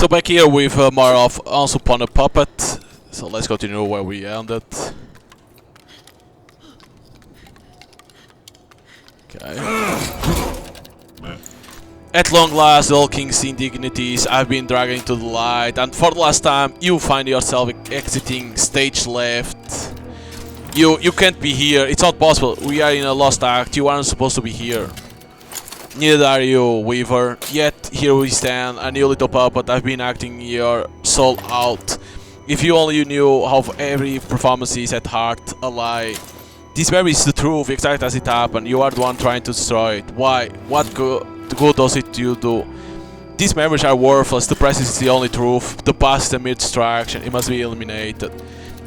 So back here with more of Once Upon a Puppet. So let's continue where we ended. Okay. At long last, all king's indignities have been dragged into the light, and for the last time, you find yourself exiting stage left. You can't be here. It's not possible. We are in a lost act. You aren't supposed to be here. Neither are you, Weaver. Yet here we stand, and you little puppet have been acting your soul out. If you only knew how every performance is at heart a lie. This memory is the truth, exactly as it happened. You are the one trying to destroy it. Why? What good does it you do? These memories are worthless. The present is the only truth. The past is a mere distraction. It must be eliminated.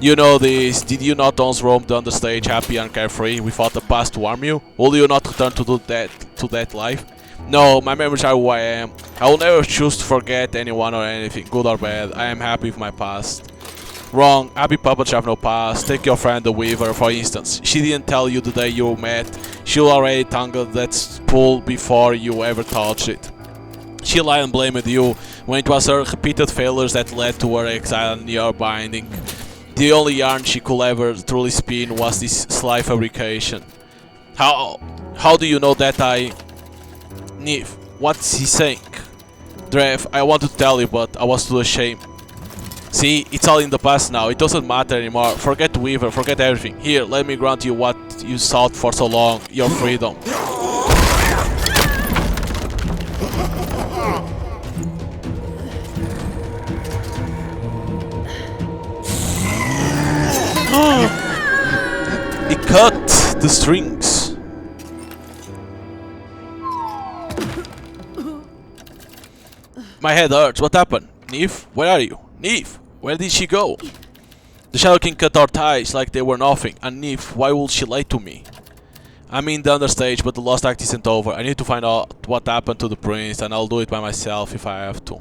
You know this. Did you not once roam down the stage happy and carefree without the past to warm you? Will you not return to that life? No, my memories are who I am. I will never choose to forget anyone or anything, good or bad. I am happy with my past. Wrong. Happy puppets have no past. Take your friend the Weaver, for instance. She didn't tell you the day you met. She already tangled that spool before you ever touched it. She lied and blamed you when it was her repeated failures that led to her exile and your binding. The only yarn she could ever truly spin was this sly fabrication. How do you know that Neve, what's he saying? Drev, I wanted to tell you, but I was too ashamed. See, it's all in the past now. It doesn't matter anymore. Forget Weaver, forget everything. Here, let me grant you what you sought for so long, your freedom. He cut the strings. My head hurts. What happened? Neve, where are you? Neve, where did she go? The Shadow King cut our ties like they were nothing. And Neve, why would she lie to me? I'm in the understage, but the lost act isn't over. I need to find out what happened to the prince, and I'll do it by myself if I have to.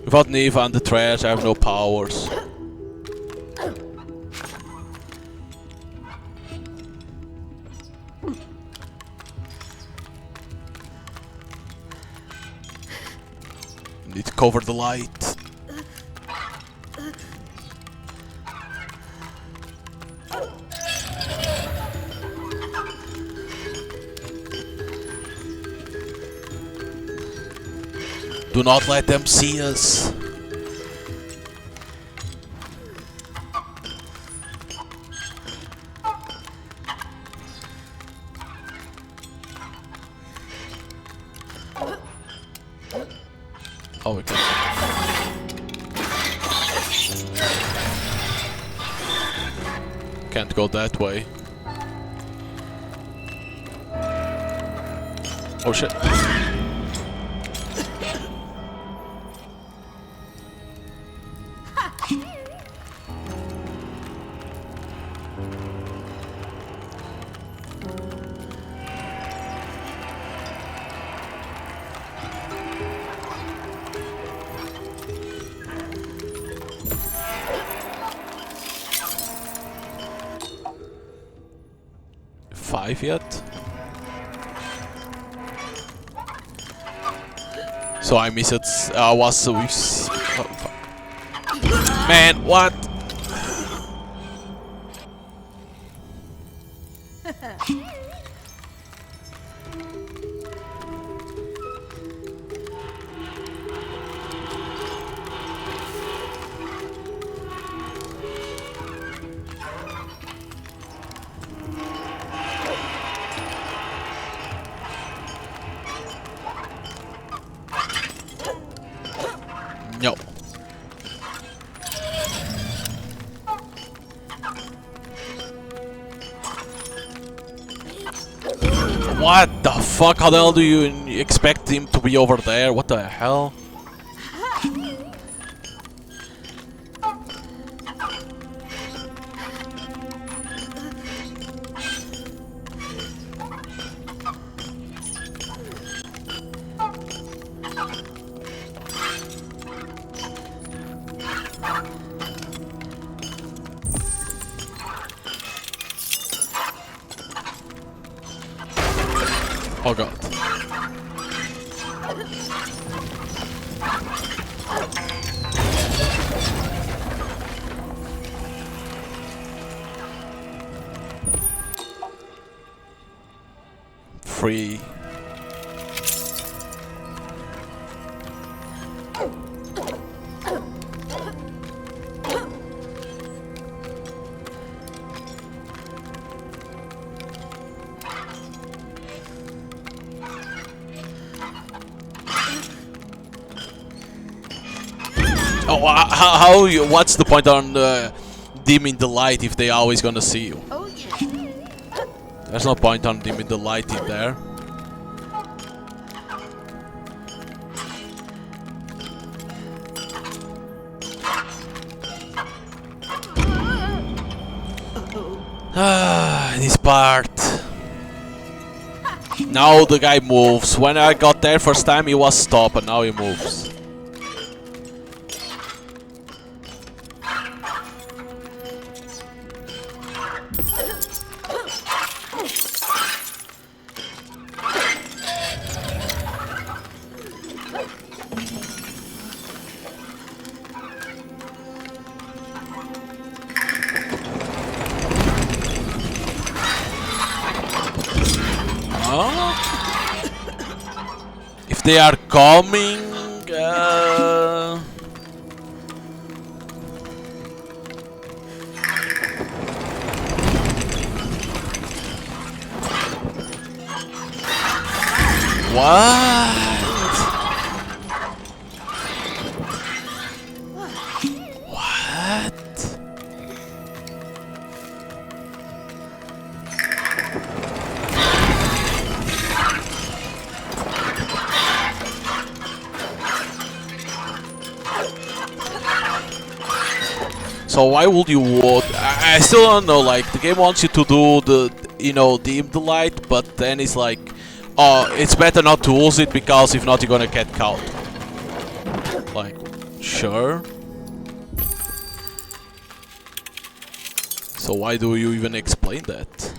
Without Neve and the trash, I have no powers. Need to cover the light. Do not let them see us. Oh, we can. Can't go that way. Oh shit. Five yet? So I missed it. I was so. Man, what? No. What the fuck? How the hell do you expect him to be over there? What the hell? Oh god. Free. Oh, how you, what's the point on dimming the light if they always gonna see you? Oh yeah. There's no point on dimming the light in there. Ah, this part. Now the guy moves. When I got there first time he was stopped and now he moves. If they are coming, what? What? So why would you want? I still don't know. Like the game wants you to do the, dim the light, but then it's like, oh, it's better not to use it because if not, you're gonna get caught. Like, sure. So why do you even explain that?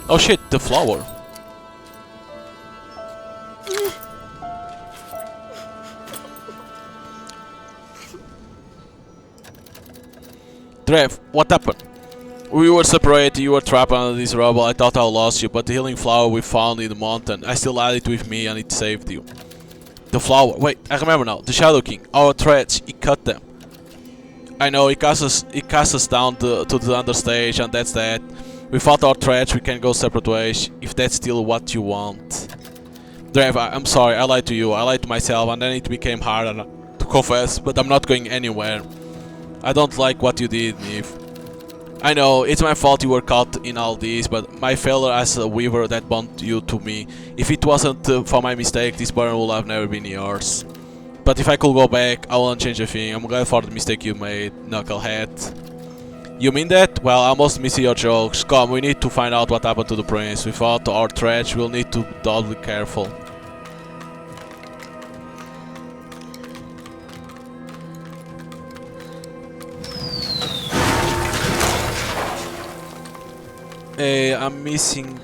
Oh shit, the flower. Trev, what happened? We were separated, you were trapped under this rubble, I thought I lost you, but the healing flower we found in the mountain, I still had it with me and it saved you. The flower, wait, I remember now, the Shadow King, our threads, he cut them. I know, he cast us down to the understage and that's that. We fought our threads, we can go separate ways, if that's still what you want. Trev, I'm sorry, I lied to you, I lied to myself and then it became harder to confess, but I'm not going anywhere. I don't like what you did, Neve. I know, it's my fault you were caught in all this, but my failure as a weaver that bound you to me. If it wasn't for my mistake, this burden would have never been yours. But if I could go back, I wouldn't change a thing. I'm glad for the mistake you made, knucklehead. You mean that? Well, I must miss your jokes. Come, we need to find out what happened to the prince. Without our threats, we'll need to be doubly careful. I'm missing.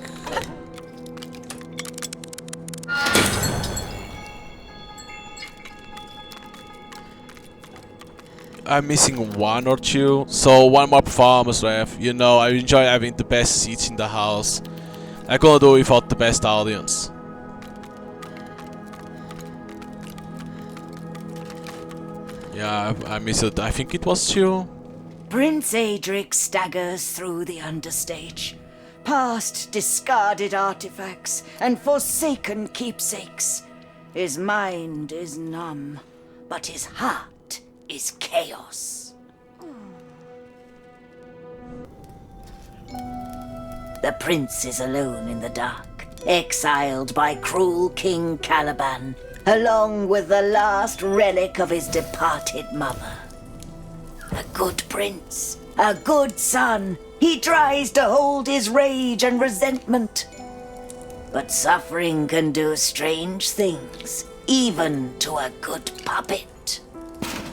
I'm missing one or two, so one more performance, ref. You know, I enjoy having the best seats in the house. I couldn't do it without the best audience. Yeah, I missed it. I think it was two. Prince Adric staggers through the understage, past discarded artifacts and forsaken keepsakes. His mind is numb, but his heart is chaos. The prince is alone in the dark, exiled by cruel King Caliban, along with the last relic of his departed mother. A good prince, a good son. He tries to hold his rage and resentment. But suffering can do strange things, even to a good puppet.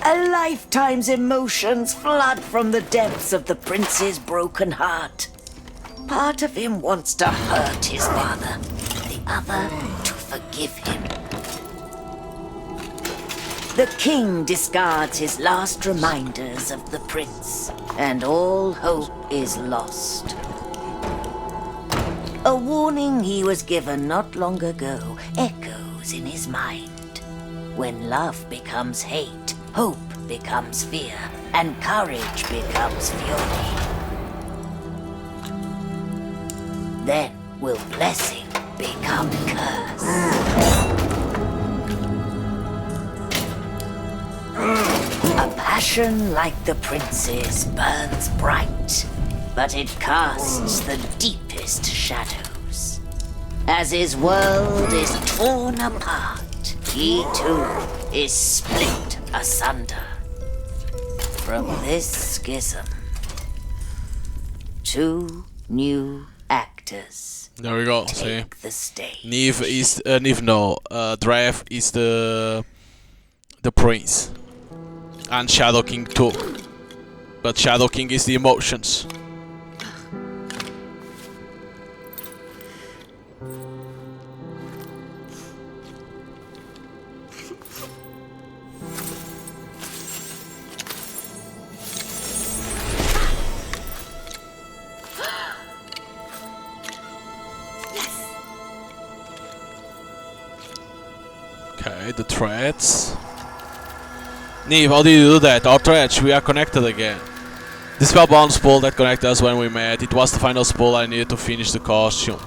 A lifetime's emotions flood from the depths of the prince's broken heart. Part of him wants to hurt his father, the other to forgive him. The king discards his last reminders of the prince, and all hope is lost. A warning he was given not long ago echoes in his mind. When love becomes hate, hope becomes fear, and courage becomes fury. Then will blessing become curse. A passion like the prince's burns bright, but it casts the deepest shadows. As his world is torn apart, he too is split asunder. From this schism, two new actors There we go. See, take the stage. Drav is the prince, and Shadow King too. But Shadow King is the emotions. Okay, the threads. Neve, how did you do that? Our threads, we are connected again. The spellbound spool that connected us when we met, it was the final spool I needed to finish the costume.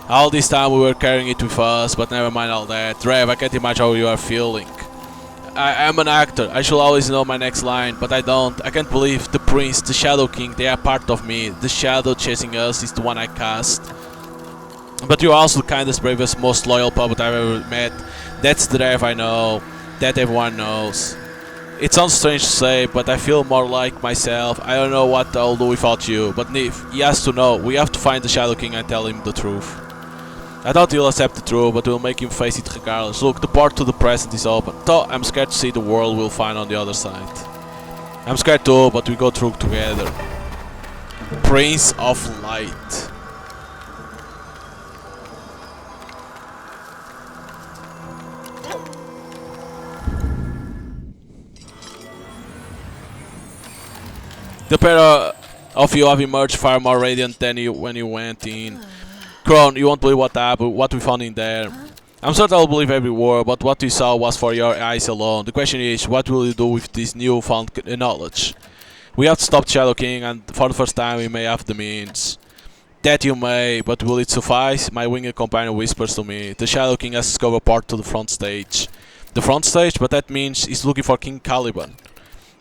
All this time we were carrying it with us, but never mind all that. Rev, I can't imagine how you are feeling. I am an actor, I should always know my next line, but I don't. I can't believe the prince, the Shadow King, they are part of me. The shadow chasing us is the one I cast. But you're also the kindest, bravest, most loyal puppet I've ever met. That's the Rev I know, that everyone knows. It sounds strange to say, but I feel more like myself. I don't know what I'll do without you. But Neve, he has to know. We have to find the Shadow King and tell him the truth. I thought he'll accept the truth, but we'll make him face it regardless. Look, the port to the present is open. Though I'm scared to see the world we'll find on the other side. I'm scared too, but we go through together. Prince of Light. The pair of you have emerged far more radiant than you when you went in. Crone, you won't believe what happened, what we found in there. I'm certain I'll believe every word, but what we saw was for your eyes alone. The question is, what will you do with this newfound knowledge? We have to stop Shadow King, and for the first time we may have the means. That you may, but will it suffice? My winged companion whispers to me. The Shadow King has discovered part to the front stage. The front stage? But that means he's looking for King Caliban.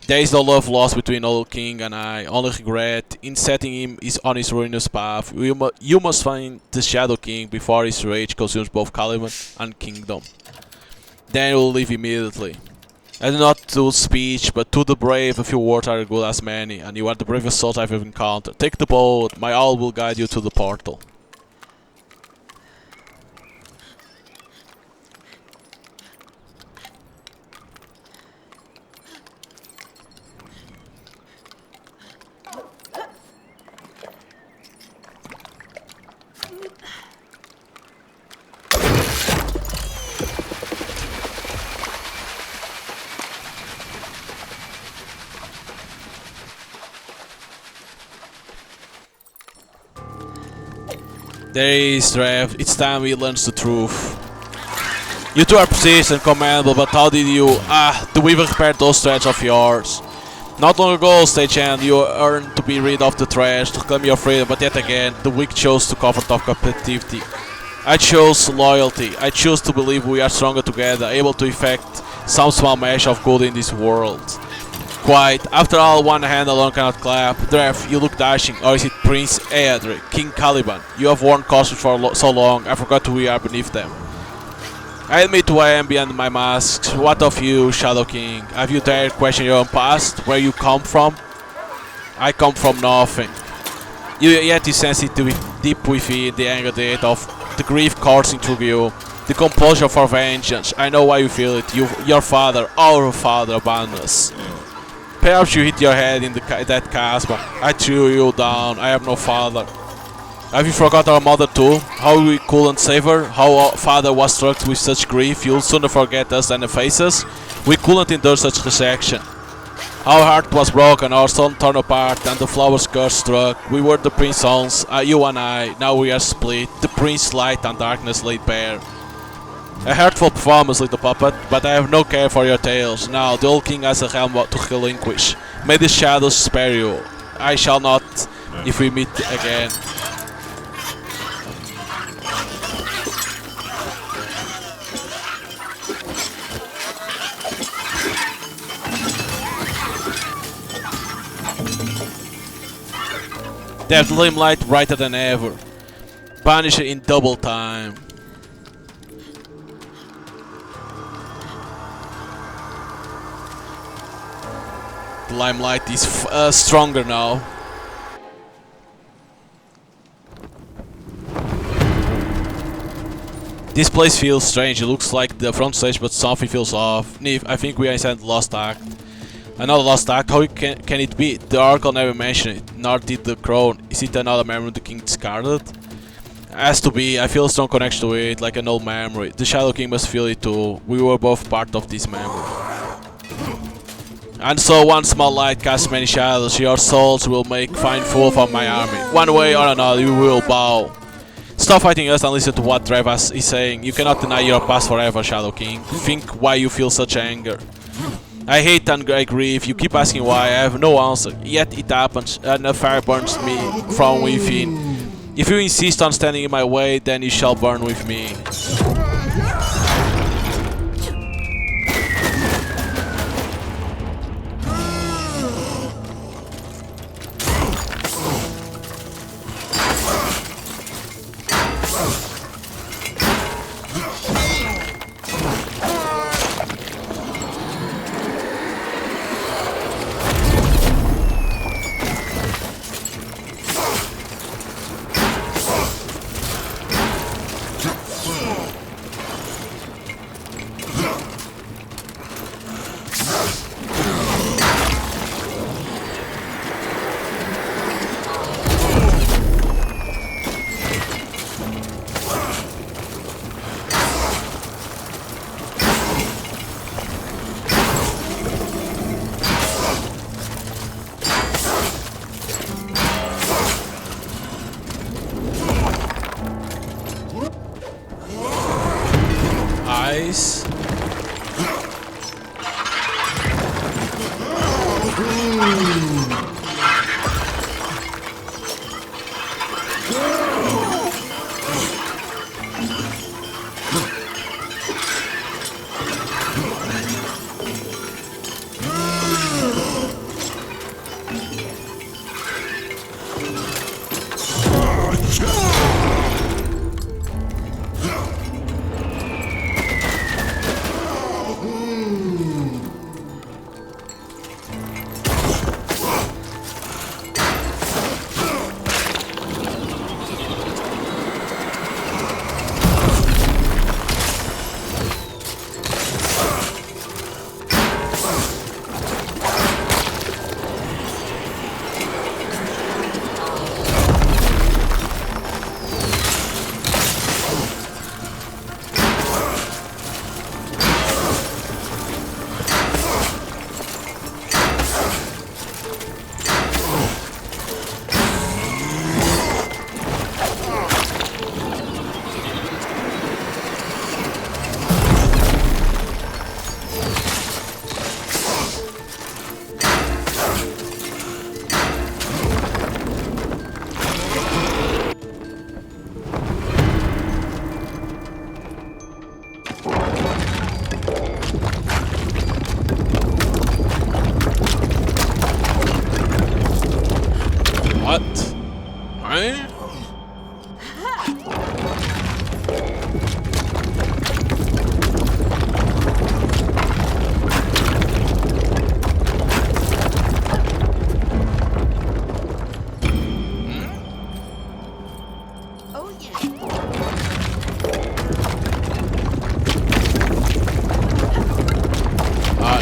There is no love lost between old King and I, only regret in setting him on his ruinous path. You must find the Shadow King before his rage consumes both Caliban and Kingdom. Then we'll leave immediately. I do not do speech, but to the brave a few words are as good as many, and you are the bravest soul I've ever encountered. Take the boat, my owl will guide you to the portal. There is Rev, it's time we learn the truth. You two are precise and commendable, but how did you... the weaver repaired those threads of yours. Not long ago, stagehand, you earned to be rid of the trash, to claim your freedom, but yet again, the weak chose to comfort of captivity. I chose loyalty, I choose to believe we are stronger together, able to effect some small measure of good in this world. Quite. After all, one hand alone cannot clap. Rev, you look dashing, or is it Prince Aedric, King Caliban? You have worn costumes for so long, I forgot who we are beneath them. I admit who I am behind my masks. What of you, Shadow King? Have you dared question your own past? Where you come from? I come from nothing. Yet you sense it deep within, the anger, the hate of the grief coursing through you. The compulsion for vengeance. I know why you feel it. Your father, our father, abandoned us. Perhaps you hit your head in that chasm. I threw you down. I have no father. Have you forgot our mother too? How we couldn't save her? How our father was struck with such grief? You'll sooner forget us than efface us? We couldn't endure such rejection. Our heart was broken, our son torn apart, and the flower's curse struck. We were the prince's sons, you and I. Now we are split. The prince's light and darkness laid bare. A hurtful performance, little puppet, but I have no care for your tales. Now the old king has a realm to relinquish. May the shadows spare you. I shall not, if we meet again. That limelight brighter than ever. Banish it in double time. The limelight is stronger now. This place feels strange. It looks like the front stage, but something feels off. Neve, I think we are inside the lost act. Another lost act? How can it be? The oracle never mentioned it, nor did the crown. Is it another memory of the king discarded? Has to be. I feel a strong connection to it, like an old memory. The Shadow King must feel it too. We were both part of this memory. And so one small light casts many shadows. Your souls will make fine fool of my army. One way or another, you will bow. Stop fighting us and listen to what Drevas is saying. You cannot deny your past forever, Shadow King. Think why you feel such anger. I hate and I grieve. You keep asking why. I have no answer. Yet it happens, and a fire burns me from within. If you insist on standing in my way, then you shall burn with me.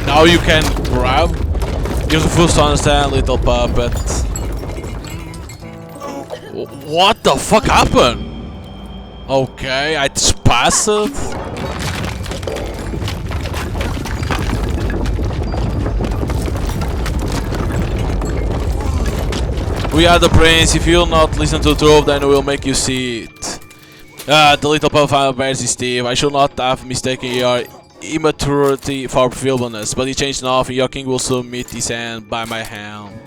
Now you can grab. You're supposed to understand, little puppet. What the fuck happened? Okay, I just passed it. We are the prince. If you'll not listen to the truth, then we'll make you see it. The little puppet bears his teeth. I should not have mistaken your immaturity for feebleness, but he changed nothing. Your king will soon meet his end by my hand.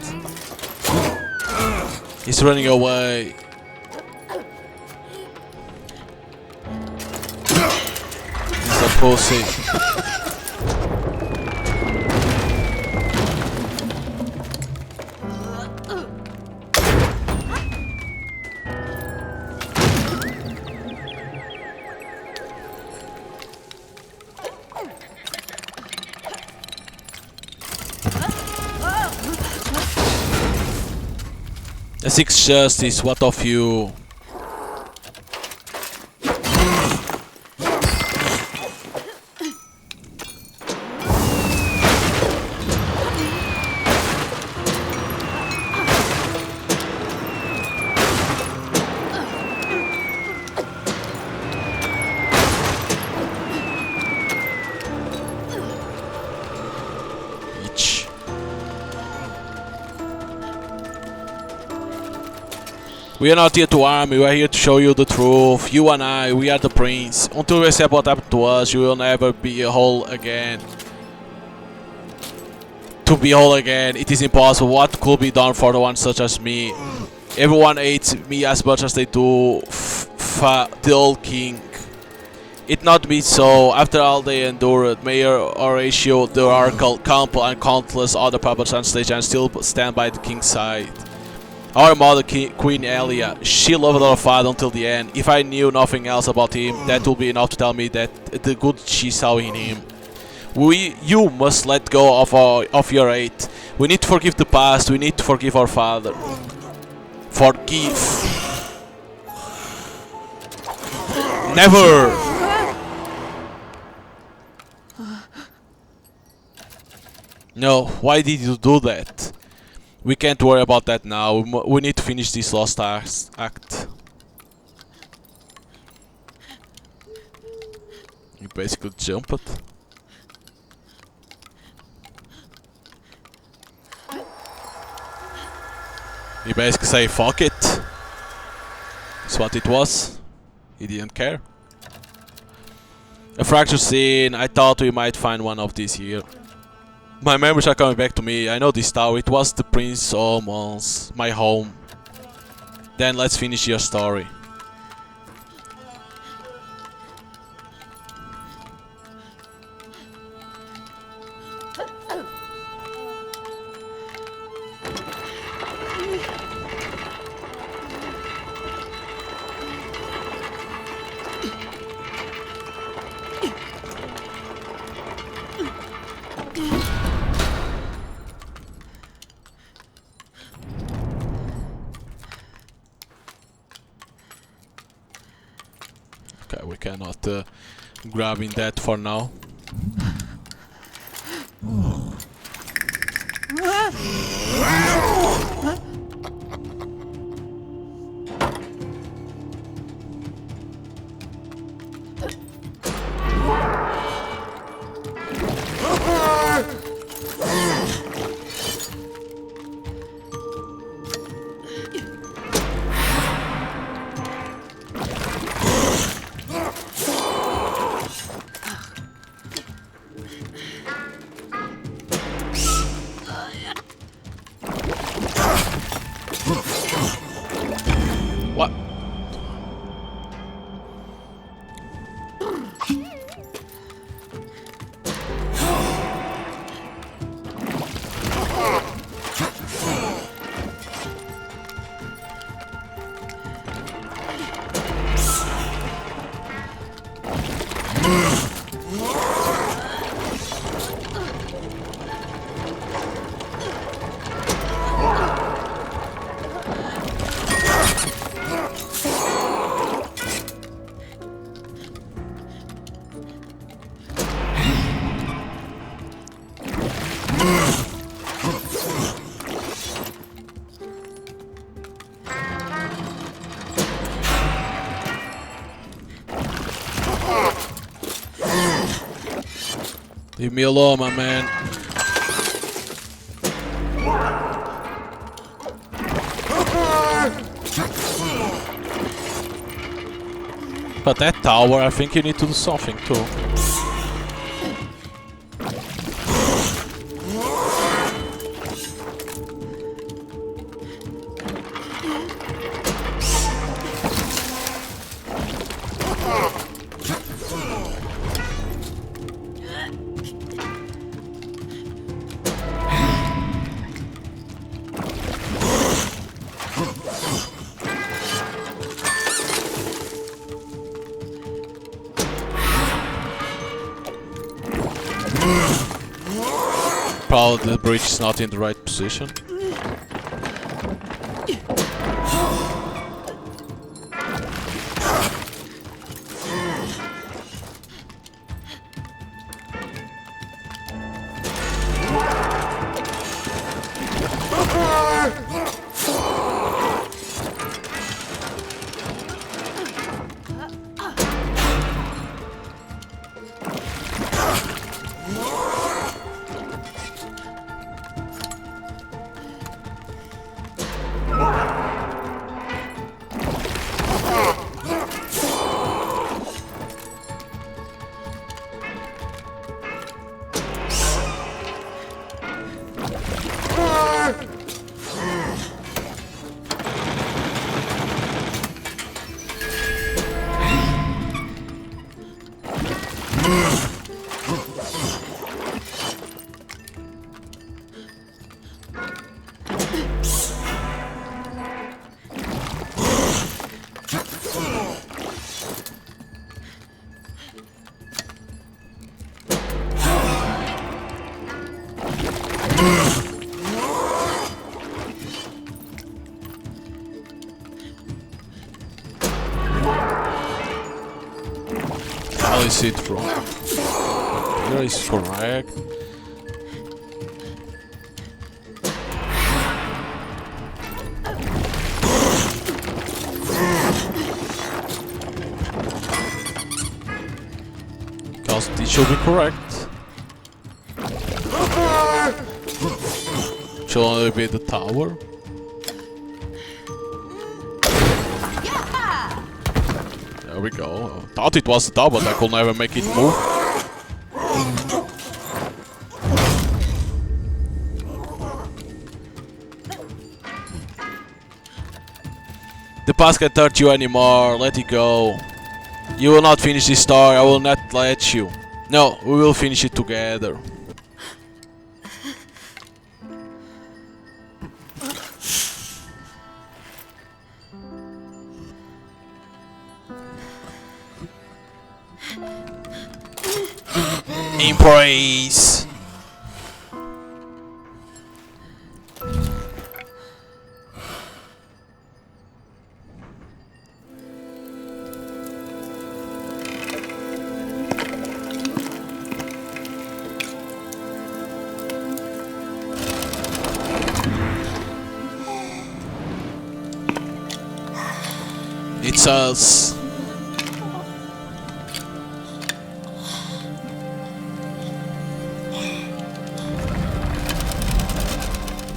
He's running away. He's a pussy. A sixth justice, what of you? Each. We are not here to harm you, we are here to show you the truth. You and I, we are the prince. Until we accept what happened to us, you will never be whole again. To be whole again, it is impossible. What could be done for the one such as me? Everyone hates me as much as they do the old king. It not be so. After all they endured, Mayor Horatio, the Oracle, Campbell, and countless other puppets on stage, and still stand by the king's side. Our mother, Queen Elia, she loved our father until the end. If I knew nothing else about him, that would be enough to tell me that the good she saw in him. You must let go of your hate. We need to forgive the past. We need to forgive our father. Forgive. Never. No, why did you do that? We can't worry about that now. We need to finish this last act. You basically jump it. You basically say fuck it. That's what it was. He didn't care. A fractured scene. I thought we might find one of these here. My memories are coming back to me. I know this tower. It was the Prince Almon's, my home. Then let's finish your story. Okay, we cannot grab in that for now. Leave me alone, my man. But that tower, I think you need to do something too. Probably the bridge is not in the right position. How is it from? Here is correct. Because it should be correct. Should only be the tower. There we go. Thought it was the top, but I could never make it move. The past can't hurt you anymore. Let it go. You will not finish this story. I will not let you. No, we will finish it together. Embrace. It's us.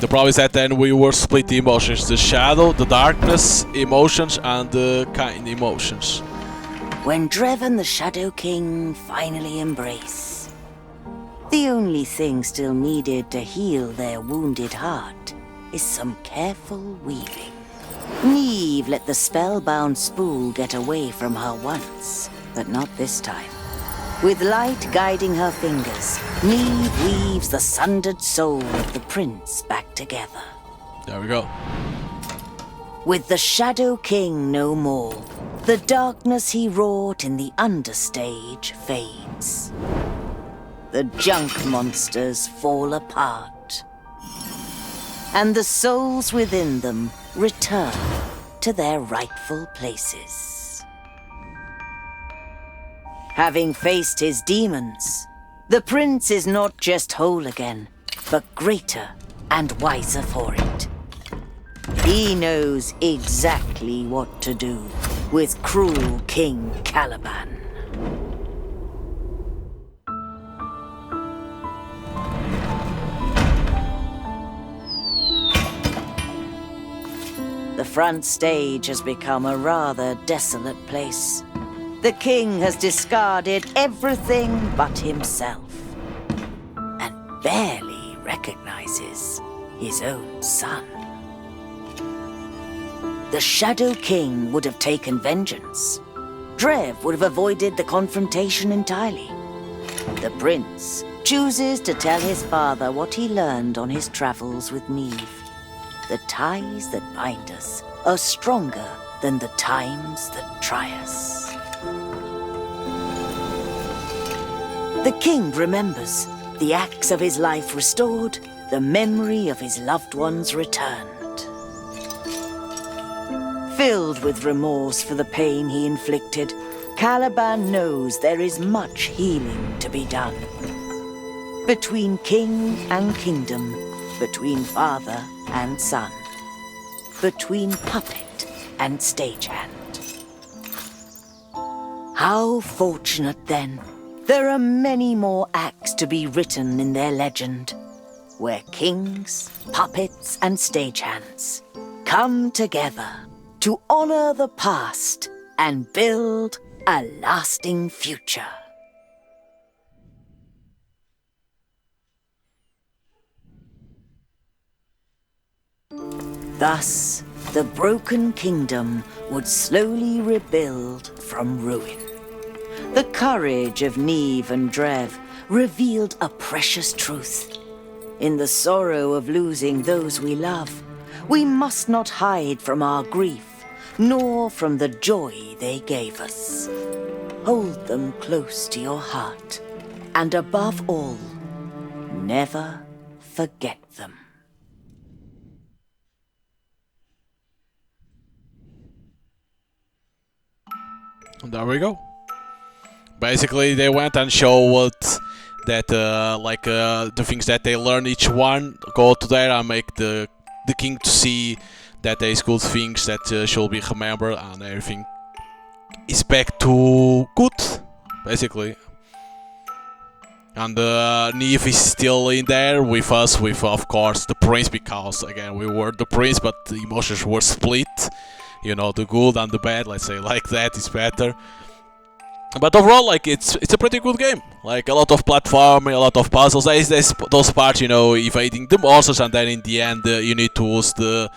The problem is that then we were split the emotions. The shadow, the darkness emotions, and the kind emotions. When Drev and the Shadow King finally embrace, the only thing still needed to heal their wounded heart is some careful weaving. Neve let the spellbound spool get away from her once, but not this time. With light guiding her fingers, Neve weaves the sundered soul of the prince back together. There we go. With the Shadow King no more, the darkness he wrought in the understage fades. The junk monsters fall apart, and the souls within them return to their rightful places. Having faced his demons, the prince is not just whole again, but greater and wiser for it. He knows exactly what to do with cruel King Caliban. The front stage has become a rather desolate place. The king has discarded everything but himself, and barely recognizes his own son. The Shadow King would have taken vengeance. Drev would have avoided the confrontation entirely. The prince chooses to tell his father what he learned on his travels with Neve. The ties that bind us are stronger than the times that try us. The king remembers, the acts of his life restored, the memory of his loved ones returned. Filled with remorse for the pain he inflicted, Caliban knows there is much healing to be done. Between king and kingdom, between father and son, between puppet and stagehand. How fortunate, then. There are many more acts to be written in their legend, where kings, puppets, and stagehands come together to honor the past and build a lasting future. Thus, the broken kingdom would slowly rebuild from ruin. The courage of Neve and Drev revealed a precious truth. In the sorrow of losing those we love, we must not hide from our grief, nor from the joy they gave us. Hold them close to your heart, and above all, never forget them. There we go. Basically, they went and showed that the things that they learn each one go to there and make the king to see that there is good things that should be remembered, and everything is back to good, basically. And Neve is still in there with us, with of course the prince, because again we were the prince, but the emotions were split. You know, the good and the bad, let's say like that, is better. But overall, like, it's a pretty good game. Like, a lot of platforming, a lot of puzzles. There's those parts, you know, evading the monsters, and then in the end you need to use the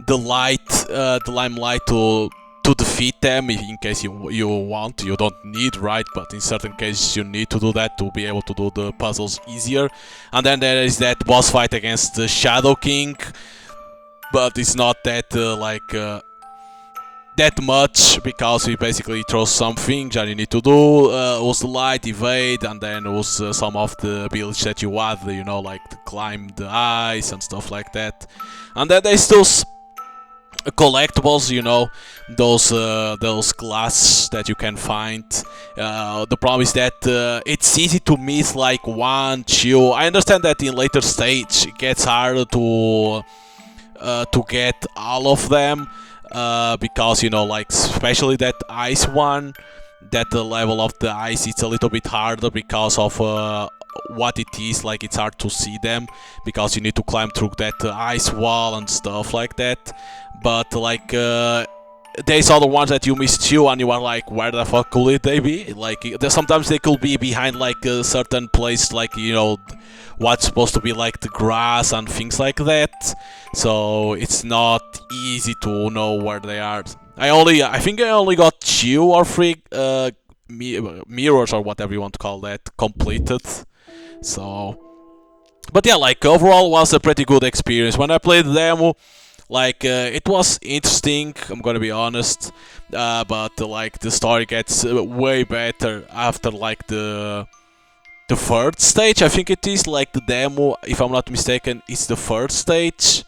limelight to defeat them in case you want. You don't need, right? But in certain cases you need to do that to be able to do the puzzles easier. And then there is that boss fight against the Shadow King, but it's not that that much, because we basically throw some things and you need to do use the light, evade, and then use some of the abilities that you have, you know, like to climb the ice and stuff like that. And then there's those collectibles, you know, those glass that you can find. The problem is that it's easy to miss like 1, 2. I understand that in later stage it gets harder to get all of them. Because, you know, like, especially that ice one, that the level of the ice, it's a little bit harder because of what it is. Like, it's hard to see them because you need to climb through that ice wall and stuff like that. But like there's other ones that you miss too, and you are like, where the fuck could they be? Like, sometimes they could be behind like a certain place, like, you know, what's supposed to be like the grass and things like that. So it's not easy to know where they are. I think I only got 2 or 3 mirrors, or whatever you want to call that, completed. So, but yeah, like, overall was a pretty good experience. When I played the demo, like, it was interesting, I'm gonna be honest, but like the story gets way better after like the 3rd stage. I think it is, like, the demo, if I'm not mistaken, it's the 3rd stage,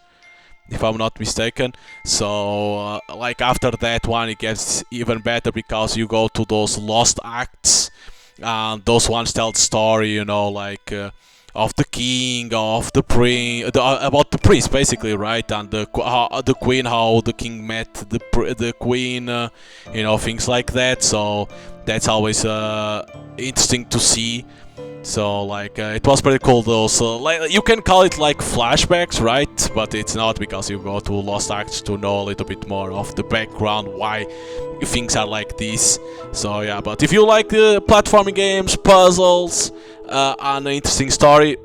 if I'm not mistaken. So like, after that one it gets even better, because you go to those lost acts, and those ones tell the story, you know, like of the king, of the prince, about the prince basically, right? And the queen, how the king met the queen, you know, things like that. So that's always interesting to see. So like it was pretty cool. Those like you can call it like flashbacks, right? But it's not, because you go to Lost Ark to know a little bit more of the background, why things are like this. So yeah, but if you like platforming games, puzzles, and an interesting story,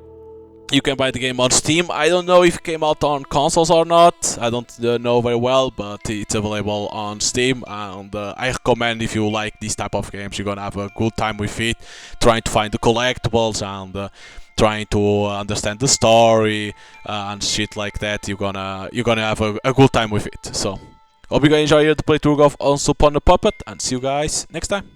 you can buy the game on Steam. I don't know if it came out on consoles or not. I don't know very well, but it's available on Steam, and I recommend, if you like these type of games, you're gonna have a good time with it, trying to find the collectibles and trying to understand the story and shit like that. You're gonna have a good time with it. So hope you guys enjoy the playthrough of On Soup on the Puppet, and see you guys next time.